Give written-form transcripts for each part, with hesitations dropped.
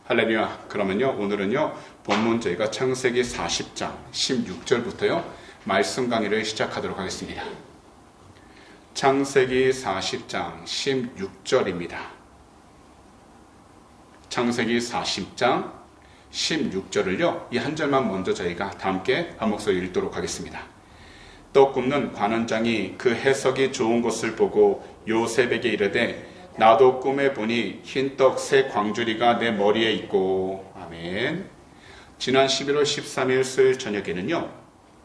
할렐루야. 그러면요, 오늘은요, 본문 저희가 창세기 40장 16절부터요, 말씀 강의를 시작하도록 하겠습니다. 창세기 40장 16절입니다. 창세기 40장 16절을요, 이 한 절만 먼저 저희가 다 함께 한 목소리 읽도록 하겠습니다. 떡 굽는 관원장이 그 해석이 좋은 것을 보고 요셉에게 이르되 나도 꿈에 보니 흰떡 세 광주리가 내 머리에 있고. 아멘. 지난 11월 13일 수요일 저녁에는요,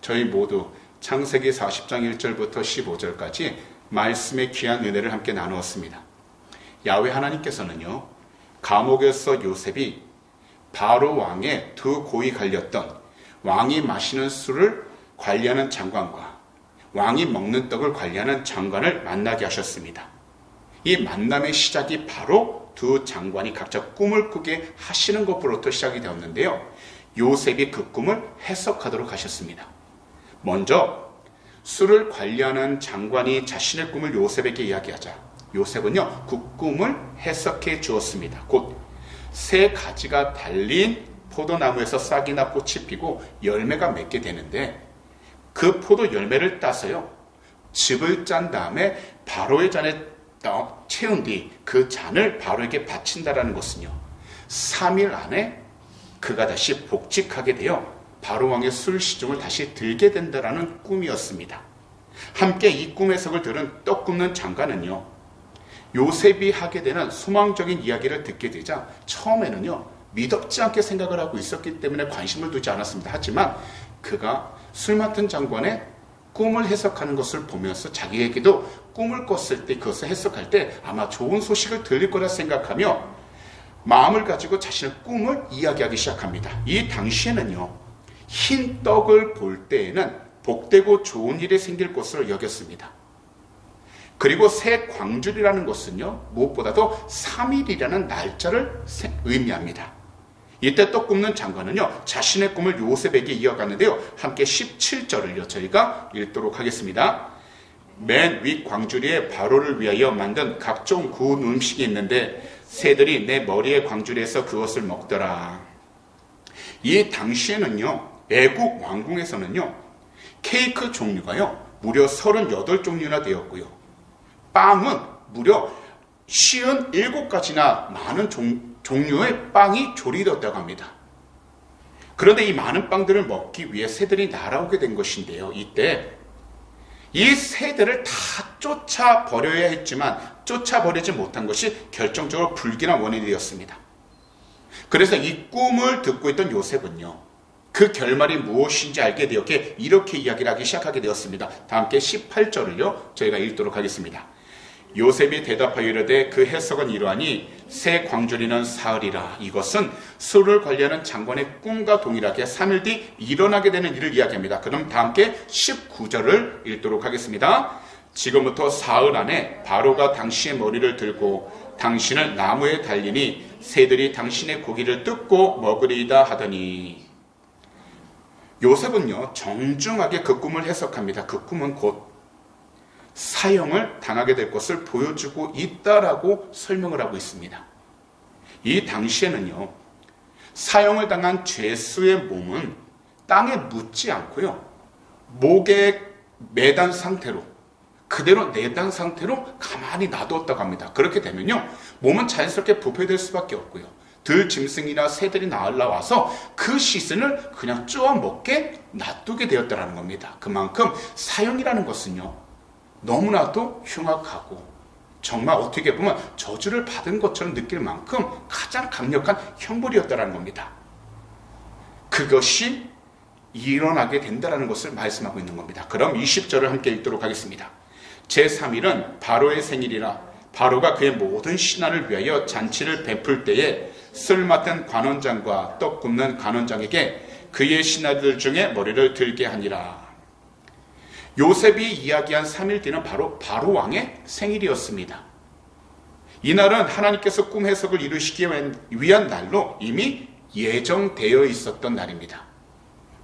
저희 모두 창세기 40장 1절부터 15절까지 말씀의 귀한 은혜를 함께 나누었습니다. 야훼 하나님께서는요, 감옥에서 요셉이 바로 왕의 두 고이 갈렸던 왕이 마시는 술을 관리하는 장관과 왕이 먹는 떡을 관리하는 장관을 만나게 하셨습니다. 이 만남의 시작이 바로 두 장관이 각자 꿈을 꾸게 하시는 것부터 시작이 되었는데요, 요셉이 그 꿈을 해석하도록 하셨습니다. 먼저 술을 관리하는 장관이 자신의 꿈을 요셉에게 이야기하자 요셉은요, 그 꿈을 해석해 주었습니다. 곧 세 가지가 달린 포도나무에서 싹이나 꽃이 피고 열매가 맺게 되는데, 그 포도 열매를 따서요, 즙을 짠 다음에 바로의 잔에 채운 뒤 그 잔을 바로에게 바친다라는 것은요, 3일 안에 그가 다시 복직하게 되어 바로 왕의 술 시중을 다시 들게 된다라는 꿈이었습니다. 함께 이 꿈 해석을 들은 떡 굽는 장관은요, 요셉이 하게 되는 소망적인 이야기를 듣게 되자 처음에는요, 미덥지 않게 생각을 하고 있었기 때문에 관심을 두지 않았습니다. 하지만 그가 술 맡은 장관의 꿈을 해석하는 것을 보면서 자기에게도 꿈을 꿨을 때 그것을 해석할 때 아마 좋은 소식을 들릴 거라 생각하며 마음을 가지고 자신의 꿈을 이야기하기 시작합니다. 이 당시에는요, 흰 떡을 볼 때에는 복되고 좋은 일이 생길 것으로 여겼습니다. 그리고 새 광주리라는 것은요, 무엇보다도 3일이라는 날짜를 의미합니다. 이때 떡 굽는 장관은요, 자신의 꿈을 요셉에게 이어갔는데요, 함께 17절을요 저희가 읽도록 하겠습니다. 맨 윗 광주리에 바로를 위하여 만든 각종 구운 음식이 있는데 새들이 내 머리의 광주리에서 그것을 먹더라. 이 당시에는요, 애국 왕궁에서는요, 케이크 종류가요 무려 38종류나 되었고요, 빵은 무려 57가지나 많은 종류의 빵이 조리되었다고 합니다. 그런데 이 많은 빵들을 먹기 위해 새들이 날아오게 된 것인데요, 이때 이 새들을 다 쫓아버려야 했지만 쫓아버리지 못한 것이 결정적으로 불길한 원인이 되었습니다. 그래서 이 꿈을 듣고 있던 요셉은요, 그 결말이 무엇인지 알게 되었기에 이렇게 이야기를 하기 시작하게 되었습니다. 다 함께 18절을요 저희가 읽도록 하겠습니다. 요셉이 대답하여 이르되 그 해석은 이러하니 새 광주리는 사흘이라. 이것은 술을 관리하는 장관의 꿈과 동일하게 3일 뒤 일어나게 되는 일을 이야기합니다. 그럼 다 함께 19절을 읽도록 하겠습니다. 지금부터 사흘 안에 바로가 당신의 머리를 들고 당신을 나무에 달리니 새들이 당신의 고기를 뜯고 먹으리이다 하더니. 요셉은요, 정중하게 그 꿈을 해석합니다. 그 꿈은 곧 사형을 당하게 될 것을 보여주고 있다라고 설명을 하고 있습니다. 이 당시에는요, 사형을 당한 죄수의 몸은 땅에 묻지 않고요, 목에 매단 상태로, 그대로 내단 상태로 가만히 놔두었다고 합니다. 그렇게 되면요, 몸은 자연스럽게 부패될 수밖에 없고요, 들짐승이나 새들이 나와서 그 시신을 그냥 쪼아 먹게 놔두게 되었다는 겁니다. 그만큼 사형이라는 것은요, 너무나도 흉악하고 정말 어떻게 보면 저주를 받은 것처럼 느낄 만큼 가장 강력한 형벌이었다는 겁니다. 그것이 일어나게 된다는 것을 말씀하고 있는 겁니다. 그럼 20절을 함께 읽도록 하겠습니다. 제3일은 바로의 생일이라. 바로가 그의 모든 신하를 위하여 잔치를 베풀 때에 술 맡은 관원장과 떡 굽는 관원장에게 그의 신하들 중에 머리를 들게 하니라. 요셉이 이야기한 3일 뒤는 바로 왕의 생일이었습니다. 이날은 하나님께서 꿈 해석을 이루시기 위한 날로 이미 예정되어 있었던 날입니다.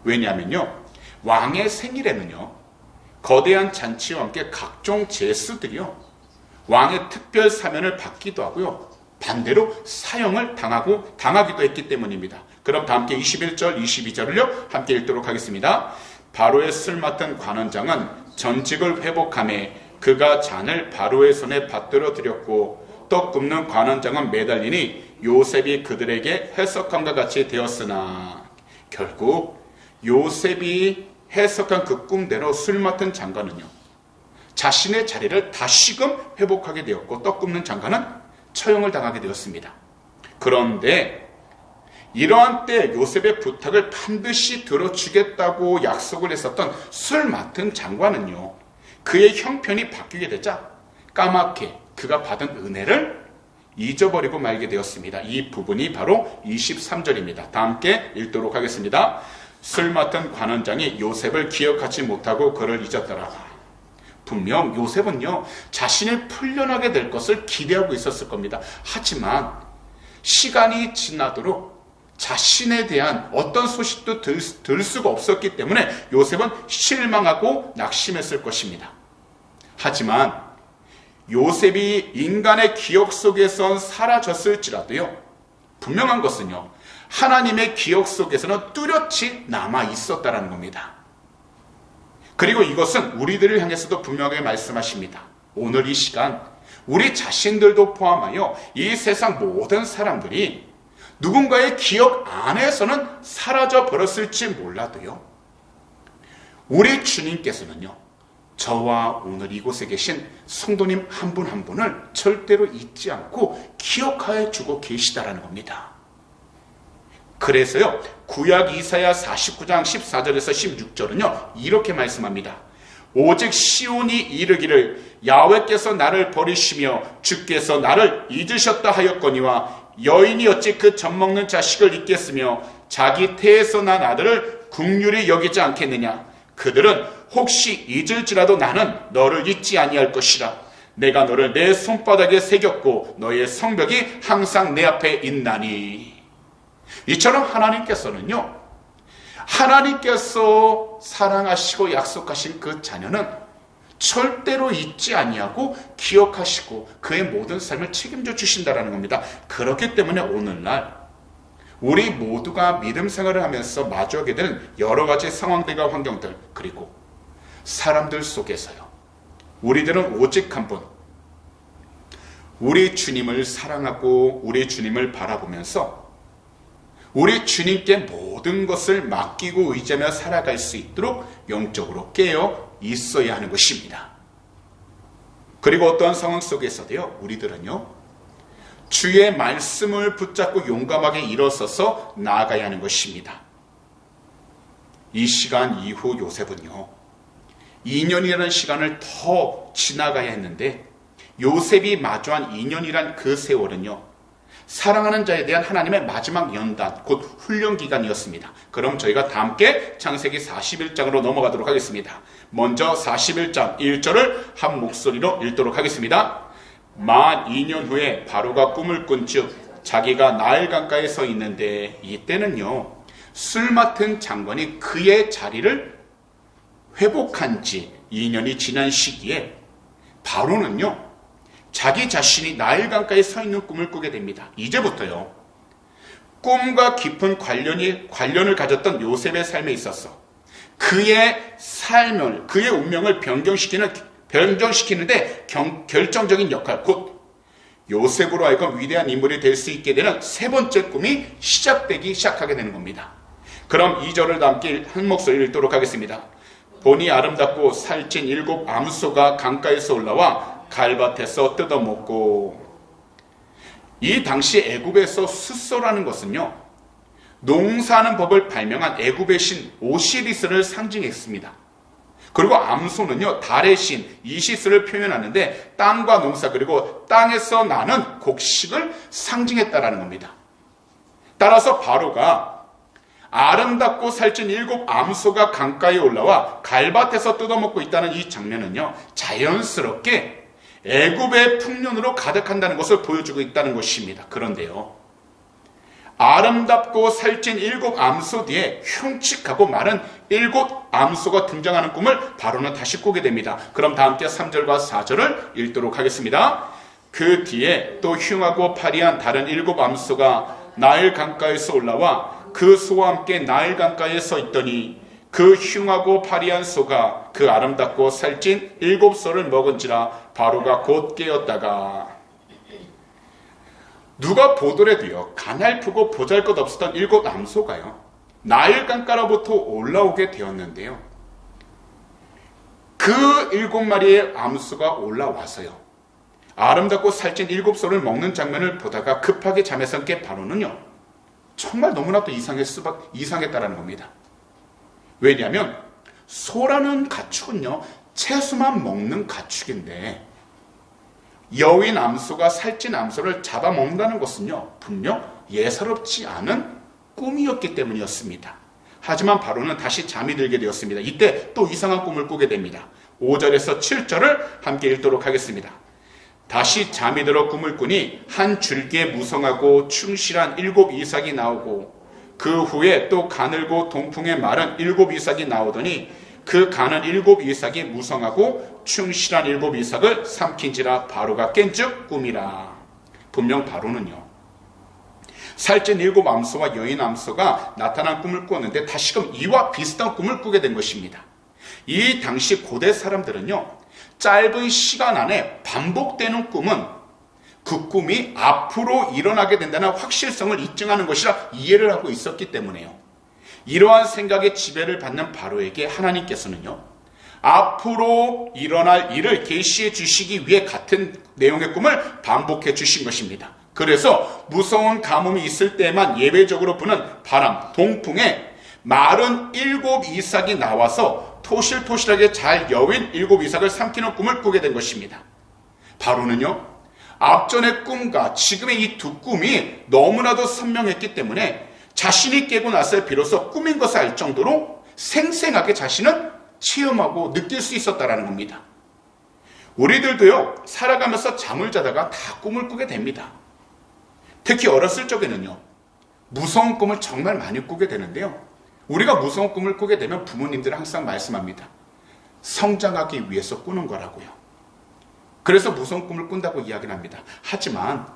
왜냐하면요, 왕의 생일에는요, 거대한 잔치와 함께 각종 제수들이요, 왕의 특별 사면을 받기도 하고요, 반대로 사형을 당하기도 했기 때문입니다. 그럼 다 함께 21절, 22절을요 함께 읽도록 하겠습니다. 바로의 쓸 맡은 관원장은 전직을 회복하며 그가 잔을 바로의 손에 받들어 드렸고 떡 굽는 관원장은 매달리니 요셉이 그들에게 해석함과 같이 되었으나, 결국 요셉이 해석한 그 꿈대로 술 맡은 장관은요 자신의 자리를 다시금 회복하게 되었고, 떡 굽는 장관은 처형을 당하게 되었습니다. 그런데 이러한 때 요셉의 부탁을 반드시 들어주겠다고 약속을 했었던 술 맡은 장관은요 그의 형편이 바뀌게 되자 까맣게 그가 받은 은혜를 잊어버리고 말게 되었습니다. 이 부분이 바로 23절입니다. 다 함께 읽도록 하겠습니다. 술 맡은 관원장이 요셉을 기억하지 못하고 그를 잊었더라. 분명 요셉은요 자신이 풀려나게 될 것을 기대하고 있었을 겁니다. 하지만 시간이 지나도록 자신에 대한 어떤 소식도 들 수가 없었기 때문에 요셉은 실망하고 낙심했을 것입니다. 하지만 요셉이 인간의 기억 속에선 사라졌을지라도요 분명한 것은요 하나님의 기억 속에서는 뚜렷이 남아 있었다는 겁니다. 그리고 이것은 우리들을 향해서도 분명하게 말씀하십니다. 오늘 이 시간 우리 자신들도 포함하여 이 세상 모든 사람들이 누군가의 기억 안에서는 사라져 버렸을지 몰라도요 우리 주님께서는요 저와 오늘 이곳에 계신 성도님 한 분 한 분을 절대로 잊지 않고 기억하여 주고 계시다라는 겁니다. 그래서요 구약 이사야 49장 14절에서 16절은요 이렇게 말씀합니다. 오직 시온이 이르기를 야훼께서 나를 버리시며 주께서 나를 잊으셨다 하였거니와 여인이 어찌 그 젖먹는 자식을 잊겠으며 자기 태에서 난 아들을 긍휼히 여기지 않겠느냐. 그들은 혹시 잊을지라도 나는 너를 잊지 아니할 것이라. 내가 너를 내 손바닥에 새겼고 너의 성벽이 항상 내 앞에 있나니. 이처럼 하나님께서는요 하나님께서 사랑하시고 약속하신 그 자녀는 절대로 잊지 아니하고 기억하시고 그의 모든 삶을 책임져 주신다는 겁니다. 그렇기 때문에 오늘날 우리 모두가 믿음 생활을 하면서 마주하게 되는 여러 가지 상황들과 환경들 그리고 사람들 속에서요 우리들은 오직 한 분 우리 주님을 사랑하고 우리 주님을 바라보면서 우리 주님께 모든 것을 맡기고 의지하며 살아갈 수 있도록 영적으로 깨어 있어야 하는 것입니다. 그리고 어떠한 상황 속에서도요 우리들은요 주의 말씀을 붙잡고 용감하게 일어서서 나아가야 하는 것입니다. 이 시간 이후 요셉은요 2년이라는 시간을 더 지나가야 했는데 요셉이 마주한 2년이란 그 세월은요 사랑하는 자에 대한 하나님의 마지막 연단, 곧 훈련기간이었습니다. 그럼 저희가 다 함께 창세기 41장으로 넘어가도록 하겠습니다. 먼저 41장 1절을 한 목소리로 읽도록 하겠습니다. 만 2년 후에 바로가 꿈을 꾼 즉 자기가 나일 강가에 서 있는데 이때는요 술 맡은 장관이 그의 자리를 회복한 지 2년이 지난 시기에 바로는요 자기 자신이 나일강가에 서 있는 꿈을 꾸게 됩니다. 이제부터요 꿈과 깊은 관련을 가졌던 요셉의 삶에 있어서 그의 삶을 그의 운명을 변경시키는데 결정적인 역할 곧 요셉으로 하여금 위대한 인물이 될 수 있게 되는 세 번째 꿈이 시작하게 되는 겁니다. 그럼 2절을 함께 한 목소리 읽도록 하겠습니다. 보니 아름답고 살찐 7 암소가 강가에서 올라와 갈밭에서 뜯어먹고. 이 당시 애굽에서 숫소라는 것은요 농사하는 법을 발명한 애굽의 신 오시리스를 상징했습니다. 그리고 암소는요 달의 신 이시스를 표현하는데 땅과 농사 그리고 땅에서 나는 곡식을 상징했다라는 겁니다. 따라서 바로가 아름답고 살찐 7 암소가 강가에 올라와 갈밭에서 뜯어먹고 있다는 이 장면은요 자연스럽게 애굽의 풍년으로 가득한다는 것을 보여주고 있다는 것입니다. 그런데요 아름답고 살찐 7 암소 뒤에 흉측하고 마른 7 암소가 등장하는 꿈을 바로는 다시 꾸게 됩니다. 그럼 다 함께 3절과 4절을 읽도록 하겠습니다. 그 뒤에 또 흉하고 파리한 다른 7 암소가 나일 강가에서 올라와 그 소와 함께 나일 강가에 서 있더니 그 흉하고 파리한 소가 그 아름답고 살찐 7 소를 먹은지라 바로가 곧 깨었다가. 누가 보더라도요, 가냘프고 보잘것없었던 7 암소가요, 나일 강가로부터 올라오게 되었는데요, 그 7마리의 암소가 올라와서요, 아름답고 살찐 7 소를 먹는 장면을 보다가 급하게 잠에서 깬 바로는요, 정말 너무나도 이상했다라는 겁니다. 왜냐하면 소라는 가축은요, 채소만 먹는 가축인데 여인 암소가 살찐 암소를 잡아먹는다는 것은요, 분명 예사롭지 않은 꿈이었기 때문이었습니다. 하지만 바로는 다시 잠이 들게 되었습니다. 이때 또 이상한 꿈을 꾸게 됩니다. 5절에서 7절을 함께 읽도록 하겠습니다. 다시 잠이 들어 꿈을 꾸니 한 줄기에 무성하고 충실한 7 이삭이 나오고 그 후에 또 가늘고 동풍에 마른 7 이삭이 나오더니 그 가는 7 이삭이 무성하고 충실한 7 이삭을 삼킨지라 바로가 깬즉 꿈이라. 분명 바로는요, 살찐 7 암소와 여인 암소가 나타난 꿈을 꾸었는데 다시금 이와 비슷한 꿈을 꾸게 된 것입니다. 이 당시 고대 사람들은요, 짧은 시간 안에 반복되는 꿈은 그 꿈이 앞으로 일어나게 된다는 확실성을 입증하는 것이라 이해를 하고 있었기 때문에요, 이러한 생각에 지배를 받는 바로에게 하나님께서는요, 앞으로 일어날 일을 계시해 주시기 위해 같은 내용의 꿈을 반복해 주신 것입니다. 그래서 무서운 가뭄이 있을 때만 예외적으로 부는 바람, 동풍에 마른 7 이삭이 나와서 토실토실하게 잘 여윈 7 이삭을 삼키는 꿈을 꾸게 된 것입니다. 바로는요, 앞전의 꿈과 지금의 이 두 꿈이 너무나도 선명했기 때문에 자신이 깨고 나서 비로소 꿈인 것을 알 정도로 생생하게 자신은 체험하고 느낄 수 있었다는 겁니다. 우리들도요, 살아가면서 잠을 자다가 다 꿈을 꾸게 됩니다. 특히 어렸을 적에는요, 무서운 꿈을 정말 많이 꾸게 되는데요, 우리가 무서운 꿈을 꾸게 되면 부모님들은 항상 말씀합니다. 성장하기 위해서 꾸는 거라고요. 그래서 무서운 꿈을 꾼다고 이야기를 합니다. 하지만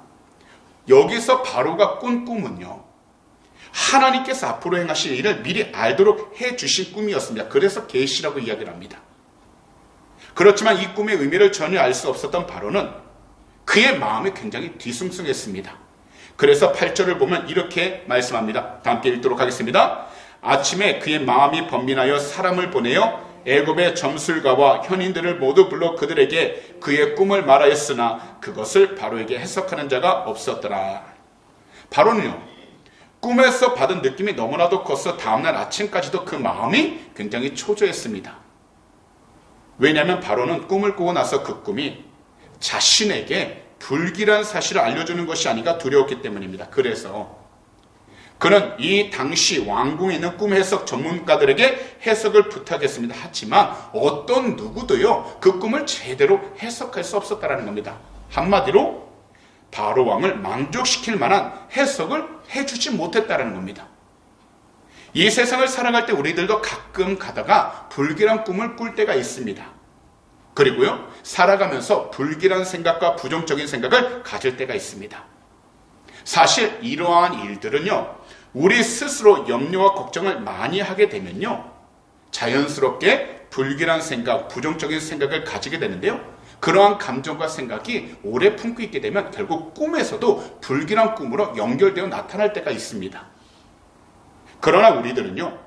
여기서 바로가 꾼 꿈은요, 하나님께서 앞으로 행하실 일을 미리 알도록 해주신 꿈이었습니다. 그래서 계시라고 이야기를 합니다. 그렇지만 이 꿈의 의미를 전혀 알 수 없었던 바로는 그의 마음이 굉장히 뒤숭숭했습니다. 그래서 8절을 보면 이렇게 말씀합니다. 다 함께 읽도록 하겠습니다. 아침에 그의 마음이 번민하여 사람을 보내어 애굽의 점술가와 현인들을 모두 불러 그들에게 그의 꿈을 말하였으나 그것을 바로에게 해석하는 자가 없었더라. 바로는요, 꿈에서 받은 느낌이 너무나도 커서 다음날 아침까지도 그 마음이 굉장히 초조했습니다. 왜냐하면 바로는 꿈을 꾸고 나서 그 꿈이 자신에게 불길한 사실을 알려주는 것이 아닌가 두려웠기 때문입니다. 그래서 그는 이 당시 왕궁에 있는 꿈 해석 전문가들에게 해석을 부탁했습니다. 하지만 어떤 누구도요, 그 꿈을 제대로 해석할 수 없었다는 겁니다. 한마디로 바로 왕을 만족시킬 만한 해석을 해주지 못했다는 겁니다. 이 세상을 살아갈 때 우리들도 가끔 가다가 불길한 꿈을 꿀 때가 있습니다. 그리고요, 살아가면서 불길한 생각과 부정적인 생각을 가질 때가 있습니다. 사실 이러한 일들은요, 우리 스스로 염려와 걱정을 많이 하게 되면요, 자연스럽게 불길한 생각, 부정적인 생각을 가지게 되는데요, 그러한 감정과 생각이 오래 품고 있게 되면 결국 꿈에서도 불길한 꿈으로 연결되어 나타날 때가 있습니다. 그러나 우리들은요,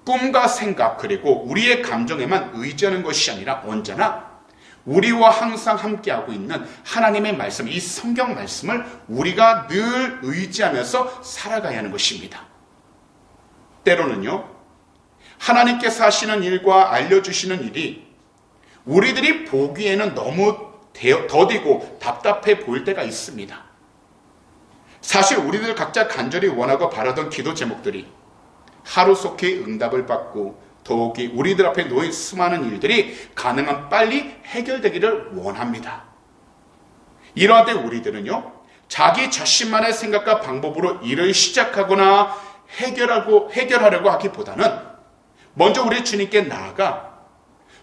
꿈과 생각 그리고 우리의 감정에만 의지하는 것이 아니라 언제나 우리와 항상 함께하고 있는 하나님의 말씀, 이 성경 말씀을 우리가 늘 의지하면서 살아가야 하는 것입니다. 때로는요, 하나님께서 하시는 일과 알려주시는 일이 우리들이 보기에는 너무 더디고 답답해 보일 때가 있습니다. 사실 우리들 각자 간절히 원하고 바라던 기도 제목들이 하루속히 응답을 받고 더욱이 우리들 앞에 놓인 수많은 일들이 가능한 빨리 해결되기를 원합니다. 이러한 때 우리들은요, 자기 자신만의 생각과 방법으로 일을 시작하거나 해결하려고 하기보다는 먼저 우리 주님께 나아가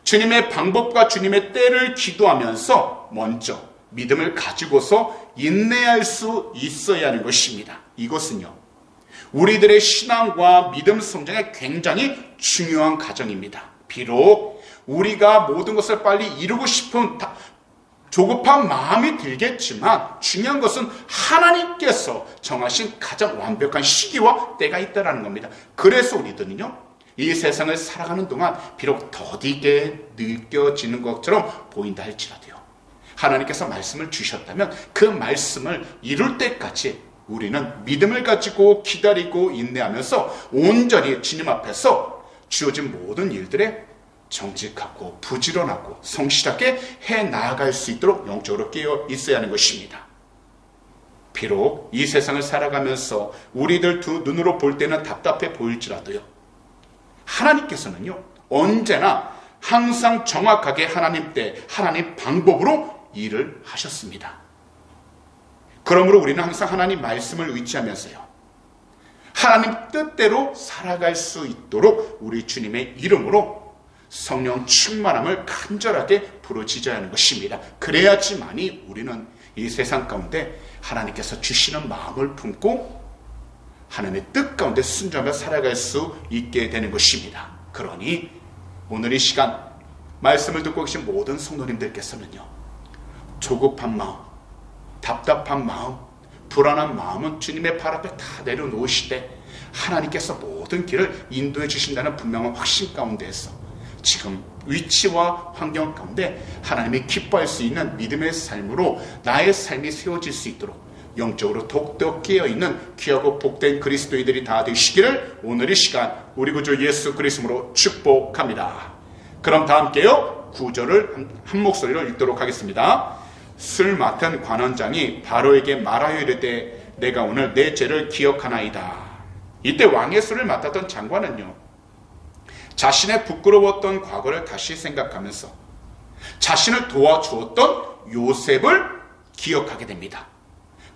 주님의 방법과 주님의 때를 기도하면서 먼저 믿음을 가지고서 인내할 수 있어야 하는 것입니다. 이것은요, 우리들의 신앙과 믿음 성장에 굉장히 중요한 과정입니다. 비록 우리가 모든 것을 빨리 이루고 싶은 조급한 마음이 들겠지만 중요한 것은 하나님께서 정하신 가장 완벽한 시기와 때가 있다는 겁니다. 그래서 우리들은요, 이 세상을 살아가는 동안 비록 더디게 느껴지는 것처럼 보인다 할지라도요, 하나님께서 말씀을 주셨다면 그 말씀을 이룰 때까지 우리는 믿음을 가지고 기다리고 인내하면서 온전히 주님 앞에서 주어진 모든 일들에 정직하고 부지런하고 성실하게 해나아갈 수 있도록 영적으로 깨어 있어야 하는 것입니다. 비록 이 세상을 살아가면서 우리들 두 눈으로 볼 때는 답답해 보일지라도요, 하나님께서는요, 언제나 항상 정확하게 하나님 때, 하나님 방법으로 일을 하셨습니다. 그러므로 우리는 항상 하나님 말씀을 의지하면서요, 하나님 뜻대로 살아갈 수 있도록 우리 주님의 이름으로 성령 충만함을 간절하게 부르짖어야 하는 것입니다. 그래야지만이 우리는 이 세상 가운데 하나님께서 주시는 마음을 품고 하나님의 뜻 가운데 순종하며 살아갈 수 있게 되는 것입니다. 그러니 오늘 이 시간 말씀을 듣고 계신 모든 성도님들께서는요, 조급한 마음, 답답한 마음, 불안한 마음은 주님의 발 앞에 다 내려놓으시되 하나님께서 모든 길을 인도해 주신다는 분명한 확신 가운데에서 지금 위치와 환경 가운데 하나님이 기뻐할 수 있는 믿음의 삶으로 나의 삶이 세워질 수 있도록 영적으로 독특 깨어있는 귀하고 복된 그리스도인들이 다 되시기를 오늘 이 시간 우리 구주 예수 그리스도로 축복합니다. 그럼 다 함께요, 9절을 한 목소리로 읽도록 하겠습니다. 술 맡은 관원장이 바로에게 말하여 이르되 내가 오늘 내 죄를 기억하나이다. 이때 왕의 술을 맡았던 장관은요, 자신의 부끄러웠던 과거를 다시 생각하면서 자신을 도와주었던 요셉을 기억하게 됩니다.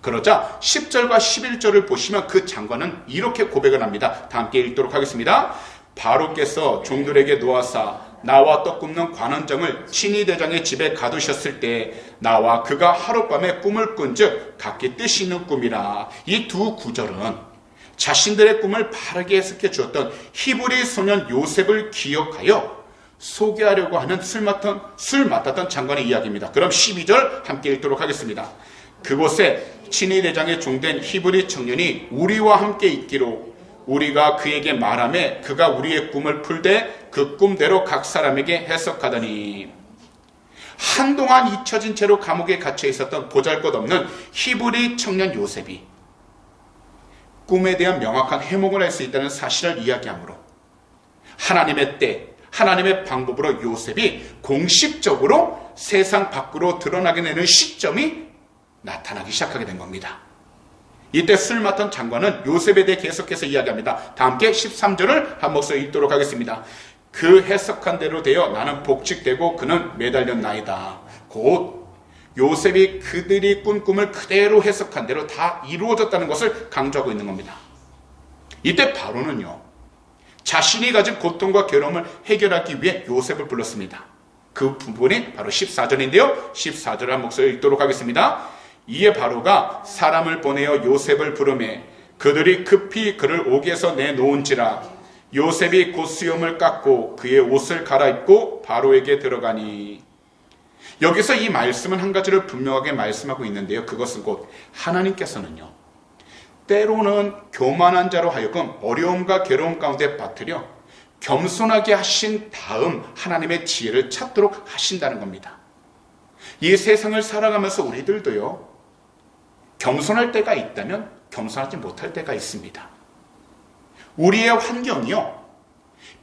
그러자 10절과 11절을 보시면 그 장관은 이렇게 고백을 합니다. 다 함께 읽도록 하겠습니다. 바로께서 종들에게 놓아사 나와 떡 굽는 관원장을 친위대장의 집에 가두셨을 때 나와 그가 하룻밤에 꿈을 꾼즉 각기 뜻이 있는 꿈이라. 이 두 구절은 자신들의 꿈을 바르게 해석해 주었던 히브리 소년 요셉을 기억하여 소개하려고 하는 술 맡았던 장관의 이야기입니다. 그럼 12절 함께 읽도록 하겠습니다. 그곳에 친위대장의 종된 히브리 청년이 우리와 함께 있기로 우리가 그에게 말하매 그가 우리의 꿈을 풀되 그 꿈대로 각 사람에게 해석하더니. 한동안 잊혀진 채로 감옥에 갇혀 있었던 보잘것없는 히브리 청년 요셉이 꿈에 대한 명확한 해몽을 할 수 있다는 사실을 이야기하므로 하나님의 때, 하나님의 방법으로 요셉이 공식적으로 세상 밖으로 드러나게 되는 시점이 나타나기 시작하게 된 겁니다. 이때 술 맡은 장관은 요셉에 대해 계속해서 이야기합니다. 다 함께 13절을 한 목소리 읽도록 하겠습니다. 그 해석한 대로 되어 나는 복직되고 그는 매달렸나이다. 곧 요셉이 그들이 꾼 꿈을 그대로 해석한 대로 다 이루어졌다는 것을 강조하고 있는 겁니다. 이때 바로는요, 자신이 가진 고통과 괴로움을 해결하기 위해 요셉을 불렀습니다. 그 부분이 바로 14절인데요. 14절을 한 목소리 읽도록 하겠습니다. 이에 바로가 사람을 보내어 요셉을 부르매 그들이 급히 그를 옥에서 내놓은지라. 요셉이 곧 수염을 깎고 그의 옷을 갈아입고 바로에게 들어가니. 여기서 이 말씀은 한 가지를 분명하게 말씀하고 있는데요. 그것은 곧 하나님께서는요, 때로는 교만한 자로 하여금 어려움과 괴로움 가운데 빠뜨려 겸손하게 하신 다음 하나님의 지혜를 찾도록 하신다는 겁니다. 이 세상을 살아가면서 우리들도요, 겸손할 때가 있다면 겸손하지 못할 때가 있습니다. 우리의 환경이요,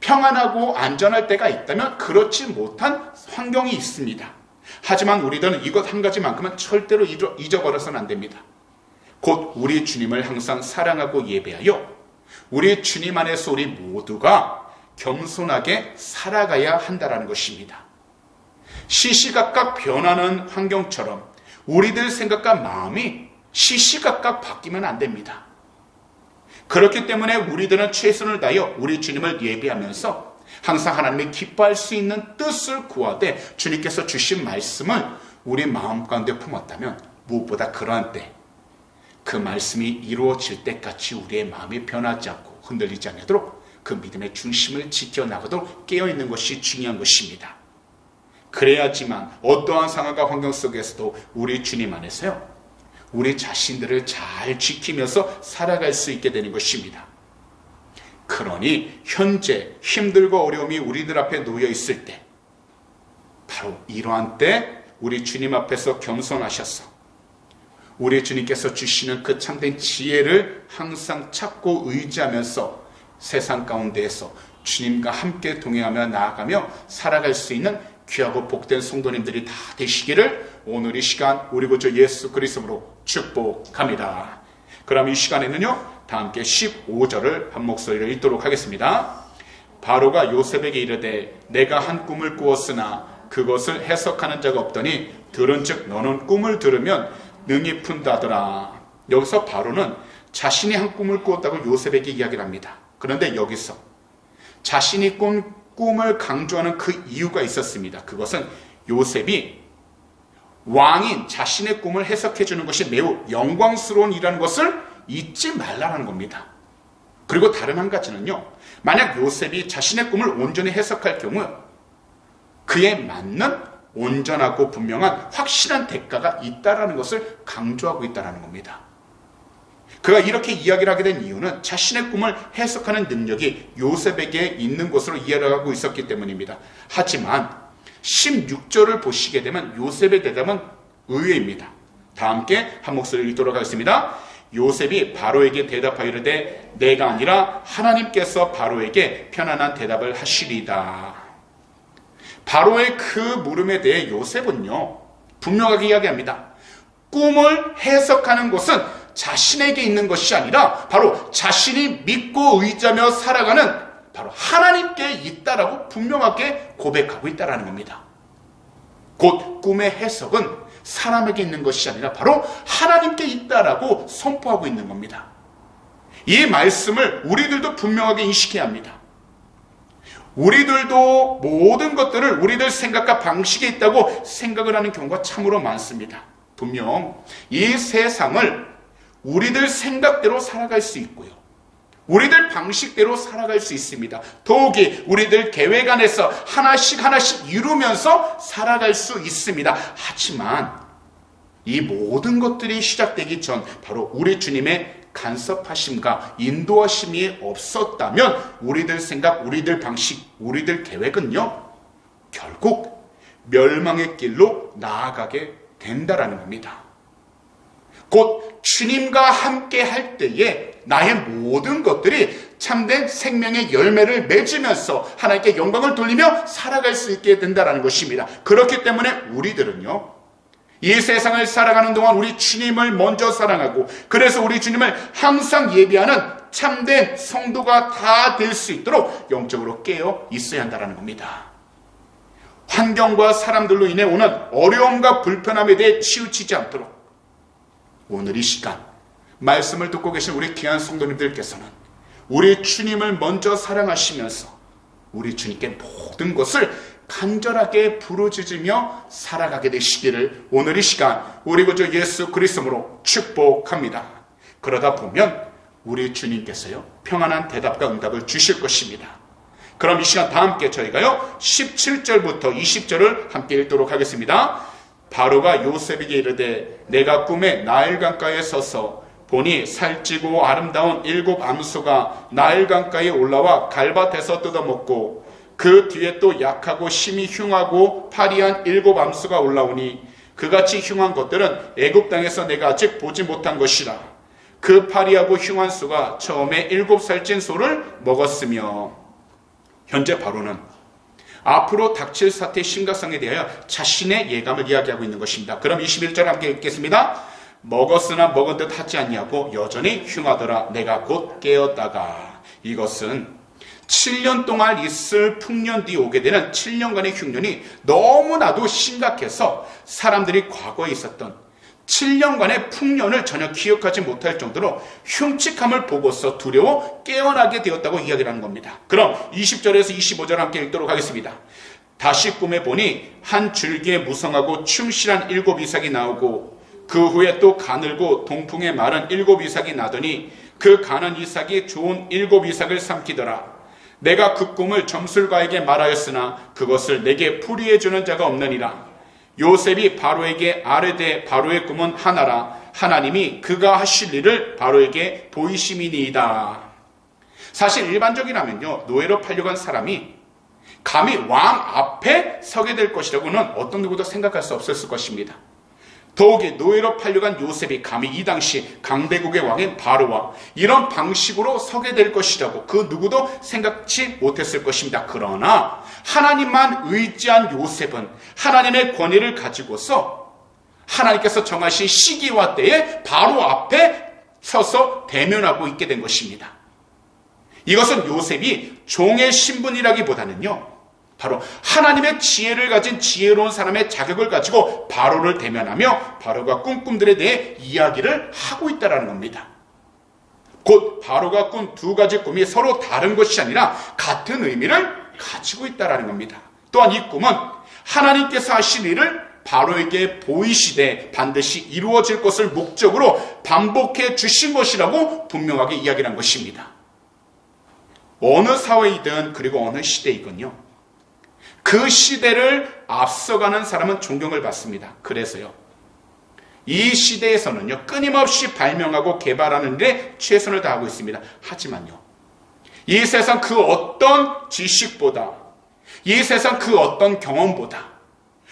평안하고 안전할 때가 있다면 그렇지 못한 환경이 있습니다. 하지만 우리들은 이것 한 가지만큼은 절대로 잊어버려서는 안 됩니다. 곧 우리 주님을 항상 사랑하고 예배하여 우리 주님 안에서 우리 모두가 겸손하게 살아가야 한다는 것입니다. 시시각각 변하는 환경처럼 우리들 생각과 마음이 시시각각 바뀌면 안 됩니다. 그렇기 때문에 우리들은 최선을 다하여 우리 주님을 예배하면서 항상 하나님이 기뻐할 수 있는 뜻을 구하되 주님께서 주신 말씀을 우리 마음 가운데 품었다면 무엇보다 그러한 때 그 말씀이 이루어질 때까지 우리의 마음이 변하지 않고 흔들리지 않도록 그 믿음의 중심을 지켜나가도록 깨어있는 것이 중요한 것입니다. 그래야지만 어떠한 상황과 환경 속에서도 우리 주님 안에서요, 우리 자신들을 잘 지키면서 살아갈 수 있게 되는 것입니다. 그러니 현재 힘들고 어려움이 우리들 앞에 놓여 있을 때, 바로 이러한 때 우리 주님 앞에서 겸손하셔서 우리 주님께서 주시는 그 참된 지혜를 항상 찾고 의지하면서 세상 가운데에서 주님과 함께 동행하며 나아가며 살아갈 수 있는 귀하고 복된 성도님들이 다 되시기를 오늘 이 시간 우리 구주 예수 그리스도로 축복합니다. 그럼 이 시간에는요, 다 함께 15절을 한 목소리로 읽도록 하겠습니다. 바로가 요셉에게 이르되 내가 한 꿈을 꾸었으나 그것을 해석하는 자가 없더니 들은즉 너는 꿈을 들으면 능히 푼다더라. 여기서 바로는 자신이 한 꿈을 꾸었다고 요셉에게 이야기를 합니다. 그런데 여기서 자신이 꾼 꿈을 강조하는 그 이유가 있었습니다. 그것은 요셉이 왕인 자신의 꿈을 해석해 주는 것이 매우 영광스러운 일이라는 것을 잊지 말라는 겁니다. 그리고 다른 한 가지는요, 만약 요셉이 자신의 꿈을 온전히 해석할 경우 그에 맞는 온전하고 분명한 확실한 대가가 있다라는 것을 강조하고 있다는 겁니다. 그가 이렇게 이야기를 하게 된 이유는 자신의 꿈을 해석하는 능력이 요셉에게 있는 것으로 이해를 하고 있었기 때문입니다. 하지만 16절을 보시게 되면 요셉의 대답은 의외입니다. 다 함께 한 목소리를 읽도록 하겠습니다. 요셉이 바로에게 대답하여 이르되 내가 아니라 하나님께서 바로에게 편안한 대답을 하시리이다. 바로의 그 물음에 대해 요셉은요, 분명하게 이야기합니다. 꿈을 해석하는 것은 자신에게 있는 것이 아니라 바로 자신이 믿고 의지하며 살아가는 바로 하나님께 있다라고 분명하게 고백하고 있다는 겁니다. 곧 꿈의 해석은 사람에게 있는 것이 아니라 바로 하나님께 있다라고 선포하고 있는 겁니다. 이 말씀을 우리들도 분명하게 인식해야 합니다. 우리들도 모든 것들을 우리들 생각과 방식에 있다고 생각을 하는 경우가 참으로 많습니다. 분명 이 세상을 우리들 생각대로 살아갈 수 있고요, 우리들 방식대로 살아갈 수 있습니다. 더욱이 우리들 계획 안에서 하나씩 이루면서 살아갈 수 있습니다. 하지만 이 모든 것들이 시작되기 전 바로 우리 주님의 간섭하심과 인도하심이 없었다면 우리들 생각, 우리들 방식, 우리들 계획은요, 결국 멸망의 길로 나아가게 된다라는 겁니다. 곧 주님과 함께 할 때에 나의 모든 것들이 참된 생명의 열매를 맺으면서 하나님께 영광을 돌리며 살아갈 수 있게 된다는 것입니다. 그렇기 때문에 우리들은요, 이 세상을 살아가는 동안 우리 주님을 먼저 사랑하고, 그래서 우리 주님을 항상 예비하는 참된 성도가 다 될 수 있도록 영적으로 깨어 있어야 한다는 겁니다. 환경과 사람들로 인해 오는 어려움과 불편함에 대해 치우치지 않도록 오늘 이 시간 말씀을 듣고 계신 우리 귀한 성도님들께서는 우리 주님을 먼저 사랑하시면서 우리 주님께 모든 것을 간절하게 부르짖으며 살아가게 되시기를 오늘 이 시간 우리 구주 예수 그리스도로 축복합니다. 그러다 보면 우리 주님께서요, 평안한 대답과 응답을 주실 것입니다. 그럼 이 시간 다 함께 저희가요 17절부터 20절을 함께 읽도록 하겠습니다. 바로가 요셉에게 이르되 내가 꿈에 나일강가에 서서 보니 살찌고 아름다운 7 암소가 나일강가에 올라와 갈밭에서 뜯어먹고 그 뒤에 또 약하고 심히 흉하고 파리한 7 암소가 올라오니 그같이 흉한 것들은 애굽 땅에서 내가 아직 보지 못한 것이라. 그 파리하고 흉한 소가 처음에 7살찐 소를 먹었으며. 현재 바로는 앞으로 닥칠 사태의 심각성에 대하여 자신의 예감을 이야기하고 있는 것입니다. 그럼 21절 함께 읽겠습니다. 먹었으나 먹은 듯 하지 아니하고 여전히 흉하더라. 내가 곧 깨었다가. 이것은 7년 동안 있을 풍년 뒤에 오게 되는 7년간의 흉년이 너무나도 심각해서 사람들이 과거에 있었던 7년간의 풍년을 전혀 기억하지 못할 정도로 흉측함을 보고서 두려워 깨어나게 되었다고 이야기를 하는 겁니다. 그럼 20절에서 25절 함께 읽도록 하겠습니다. 다시 꿈에 보니 한 줄기에 무성하고 충실한 7 이삭이 나오고 그 후에 또 가늘고 동풍에 마른 7 이삭이 나더니 그 가는 이삭이 좋은 7 이삭을 삼키더라. 내가 그 꿈을 점술가에게 말하였으나 그것을 내게 풀이해 주는 자가 없느니라. 요셉이 바로에게 아뢰되 바로의 꿈은 하나라. 하나님이 그가 하실 일을 바로에게 보이심이니이다. 사실 일반적이라면요, 노예로 팔려간 사람이 감히 왕 앞에 서게 될 것이라고는 어떤 누구도 생각할 수 없었을 것입니다. 더욱이 노예로 팔려간 요셉이 감히 이 당시 강대국의 왕인 바로와 이런 방식으로 서게 될 것이라고 그 누구도 생각지 못했을 것입니다. 그러나 하나님만 의지한 요셉은 하나님의 권위를 가지고서 하나님께서 정하신 시기와 때에 바로 앞에 서서 대면하고 있게 된 것입니다. 이것은 요셉이 종의 신분이라기보다는요, 바로 하나님의 지혜를 가진 지혜로운 사람의 자격을 가지고 바로를 대면하며 바로가 꾼 꿈들에 대해 이야기를 하고 있다는 겁니다. 곧 바로가 꾼 2가지 꿈이 서로 다른 것이 아니라 같은 의미를 가지고 있다는 겁니다. 또한 이 꿈은 하나님께서 하신 일을 바로에게 보이시되 반드시 이루어질 것을 목적으로 반복해 주신 것이라고 분명하게 이야기를 한 것입니다. 어느 사회이든 그리고 어느 시대이건요, 그 시대를 앞서가는 사람은 존경을 받습니다. 그래서요, 이 시대에서는요, 끊임없이 발명하고 개발하는 데 최선을 다하고 있습니다. 하지만요, 이 세상 그 어떤 지식보다, 이 세상 그 어떤 경험보다,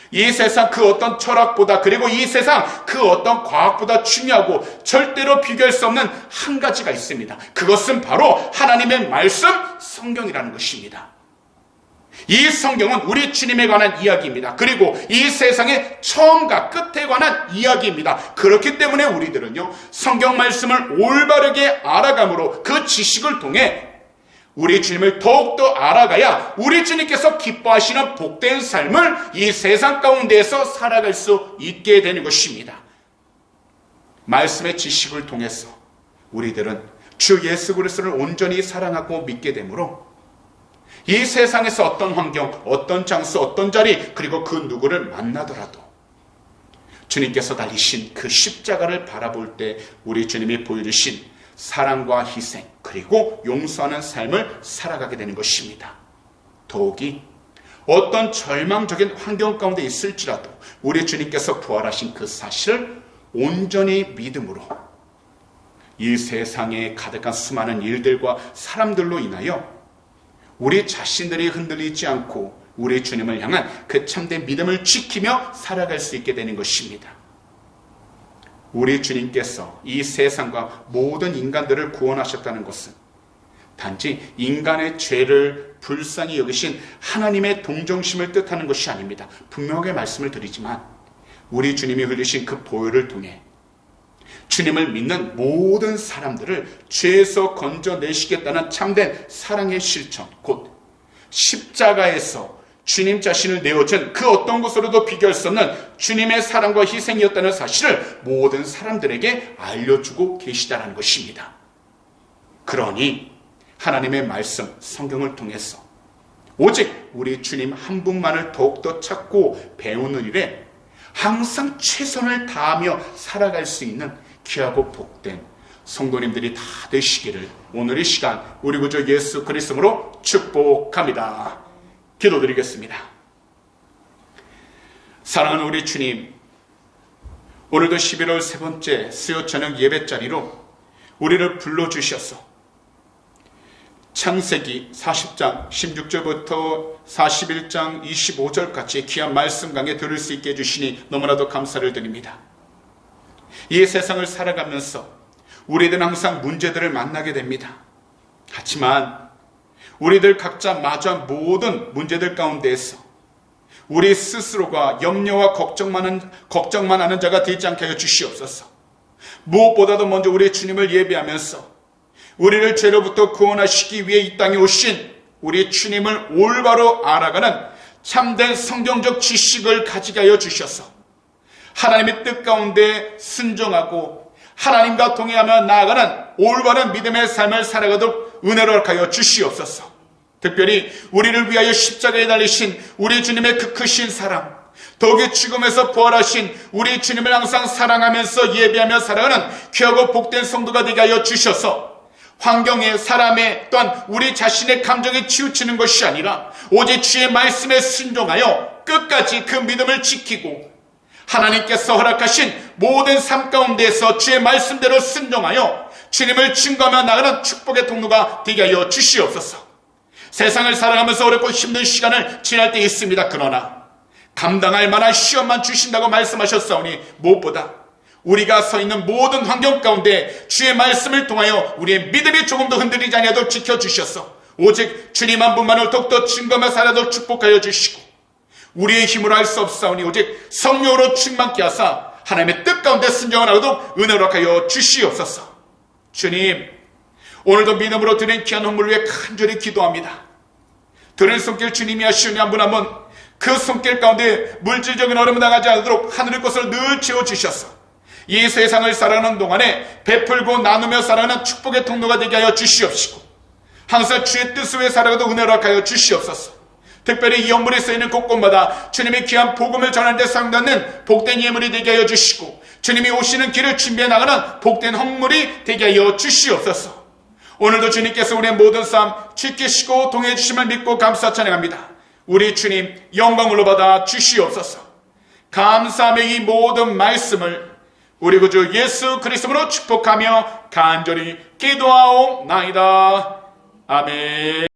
이 세상 그 어떤 철학보다, 그리고 이 세상 그 어떤 과학보다 중요하고 절대로 비교할 수 없는 한 가지가 있습니다. 그것은 바로 하나님의 말씀, 성경이라는 것입니다. 이 성경은 우리 주님에 관한 이야기입니다. 그리고 이 세상의 처음과 끝에 관한 이야기입니다. 그렇기 때문에 우리들은요, 성경 말씀을 올바르게 알아감으로 그 지식을 통해 우리 주님을 더욱더 알아가야 우리 주님께서 기뻐하시는 복된 삶을 이 세상 가운데에서 살아갈 수 있게 되는 것입니다. 말씀의 지식을 통해서 우리들은 주 예수 그리스도를 온전히 사랑하고 믿게 되므로 이 세상에서 어떤 환경, 어떤 장소, 어떤 자리, 그리고 그 누구를 만나더라도 주님께서 달리신 그 십자가를 바라볼 때 우리 주님이 보여주신 사랑과 희생, 그리고 용서하는 삶을 살아가게 되는 것입니다. 더욱이 어떤 절망적인 환경 가운데 있을지라도 우리 주님께서 부활하신 그 사실을 온전히 믿음으로 이 세상에 가득한 수많은 일들과 사람들로 인하여 우리 자신들이 흔들리지 않고 우리 주님을 향한 그 참된 믿음을 지키며 살아갈 수 있게 되는 것입니다. 우리 주님께서 이 세상과 모든 인간들을 구원하셨다는 것은 단지 인간의 죄를 불쌍히 여기신 하나님의 동정심을 뜻하는 것이 아닙니다. 분명하게 말씀을 드리지만 우리 주님이 흘리신 그 보혈을 통해 주님을 믿는 모든 사람들을 죄에서 건져내시겠다는 참된 사랑의 실천, 곧 십자가에서 주님 자신을 내어준 그 어떤 것으로도 비교할 수 없는 주님의 사랑과 희생이었다는 사실을 모든 사람들에게 알려주고 계시다는 것입니다. 그러니 하나님의 말씀, 성경을 통해서 오직 우리 주님 한 분만을 더욱더 찾고 배우는 일에 항상 최선을 다하며 살아갈 수 있는 귀하고 복된 성도님들이 다 되시기를 오늘 이 시간 우리 구주 예수 그리스도로 축복합니다. 기도드리겠습니다. 사랑하는 우리 주님, 오늘도 11월 세 번째 수요 저녁 예배 자리로 우리를 불러주셔서 창세기 40장 16절부터 41장 25절까지 귀한 말씀 강해 들을 수 있게 해주시니 너무나도 감사를 드립니다. 이 세상을 살아가면서 우리들은 항상 문제들을 만나게 됩니다. 하지만 우리들 각자 마주한 모든 문제들 가운데에서 우리 스스로가 염려와 걱정만 하는 자가 되지 않게 하여 주시옵소서. 무엇보다도 먼저 우리 주님을 예배하면서 우리를 죄로부터 구원하시기 위해 이 땅에 오신 우리 주님을 올바로 알아가는 참된 성경적 지식을 가지게 하여 주셔서 하나님의 뜻 가운데 순종하고 하나님과 동행하며 나아가는 올바른 믿음의 삶을 살아가도록 은혜를 하여 주시옵소서. 특별히 우리를 위하여 십자가에 달리신 우리 주님의 그 크신 사랑, 더욱이 죽음에서 부활하신 우리 주님을 항상 사랑하면서 예배하며 살아가는 귀하고 복된 성도가 되게 하여 주셔서 환경에, 사람에, 또한 우리 자신의 감정에 치우치는 것이 아니라 오직 주의 말씀에 순종하여 끝까지 그 믿음을 지키고 하나님께서 허락하신 모든 삶 가운데에서 주의 말씀대로 순종하여 주님을 증거하며 나가는 축복의 통로가 되게 하여 주시옵소서. 세상을 살아가면서 어렵고 힘든 시간을 지날 때 있습니다. 그러나 감당할 만한 시험만 주신다고 말씀하셨사오니 무엇보다 우리가 서 있는 모든 환경 가운데 주의 말씀을 통하여 우리의 믿음이 조금 더 흔들리지 아니하도록 지켜주셔서 오직 주님 한 분만을 더욱더 증거하며 살아도록 축복하여 주시고 우리의 힘으로 할 수 없사오니 오직 성령으로 충만케 하사 하나님의 뜻 가운데 순종을 하도록 은혜로 하여 주시옵소서. 주님, 오늘도 믿음으로 드린 귀한 헌물을 위해 간절히 기도합니다. 드린 손길 주님이 하시오니 한 분 한 분 그 손길 가운데 물질적인 어려움 나가지 않도록 하늘의 것을 늘 채워주셔서 이 세상을 살아가는 동안에 베풀고 나누며 살아가는 축복의 통로가 되게 하여 주시옵시고 항상 주의 뜻을 위해 살아가도 은혜로 하여 주시옵소서. 특별히 이 헌물에 쓰이는 곳곳마다 주님의 귀한 복음을 전하는 데 사용되는 복된 예물이 되게 하여 주시고 주님이 오시는 길을 준비해 나가는 복된 헌물이 되게 하여 주시옵소서. 오늘도 주님께서 우리의 모든 삶 지키시고 동행해 주심을 믿고 감사 찬양합니다. 우리 주님 영광으로 받아 주시옵소서. 감사하며 이 모든 말씀을 우리 구주 예수 그리스도로 축복하며 간절히 기도하옵나이다. 아멘.